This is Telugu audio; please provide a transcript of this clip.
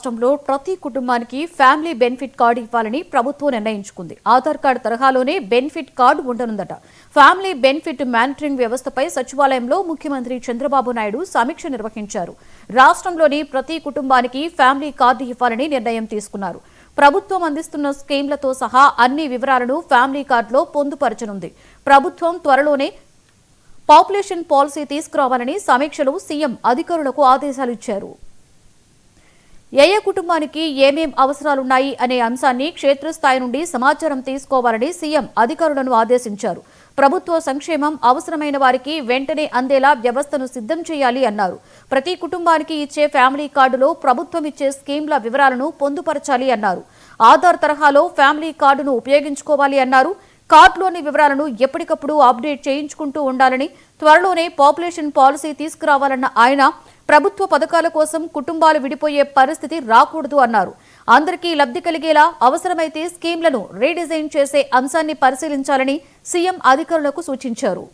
రాష్ట్రంలో ప్రతి కుటుంబానికి ఫ్యామిలీ బెనిఫిట్ కార్డు ఇవ్వాలని ప్రభుత్వం నిర్ణయించుకుంది. ఆధార్ కార్డు తరహాలోనే బెనిఫిట్ కార్డు ఉండనుందట. ఫ్యామిలీ బెనిఫిట్ మానిటరింగ్ వ్యవస్థపై సచివాలయంలో ముఖ్యమంత్రి చంద్రబాబు నాయుడు సమీక్ష నిర్వహించారు. రాష్ట్రంలోని ప్రతి కుటుంబానికి ఫ్యామిలీ కార్డు ఇవ్వాలని నిర్ణయం తీసుకున్నారు. ప్రభుత్వం అందిస్తున్న స్కీమ్లతో సహా అన్ని వివరాలను ఫ్యామిలీ కార్డులో పొందుపరచనుంది. ప్రభుత్వం త్వరలోనే పాపులేషన్ పాలసీ తీసుకురావాలని సమీక్షలో సీఎం అధికారులకు ఆదేశాలు ఇచ్చారు. ఏ కుటుంబానికి ఏమేం అవసరాలున్నాయి అనే అంశాన్ని క్షేత్రస్థాయి నుండి సమాచారం తీసుకోవాలని సీఎం అధికారులను ఆదేశించారు. ప్రభుత్వ సంక్షేమం అవసరమైన వారికి వెంటనే అందేలా వ్యవస్థను సిద్ధం చేయాలి అన్నారు. ప్రతి కుటుంబానికి ఇచ్చే ఫ్యామిలీ కార్డులో ప్రభుత్వం ఇచ్చే స్కీమ్ల వివరాలను పొందుపరచాలి అన్నారు. ఆధార్ తరహాలో ఫ్యామిలీ కార్డును ఉపయోగించుకోవాలి అన్నారు. కార్డులోని వివరాలను ఎప్పటికప్పుడు అప్డేట్ చేయించుకుంటూ ఉండాలని, త్వరలోనే పాపులేషన్ పాలసీ తీసుకురావాలన్న ఆయన ప్రభుత్వ పథకాల కోసం కుటుంబాలు విడిపోయే పరిస్థితి రాకూడదు అన్నారు. అందరికీ లబ్ధి కలిగేలా అవసరమైతే స్కీమ్లను రీడిజైన్ చేసే అంశాన్ని పరిశీలించాలని సీఎం అధికారులకు సూచించారు.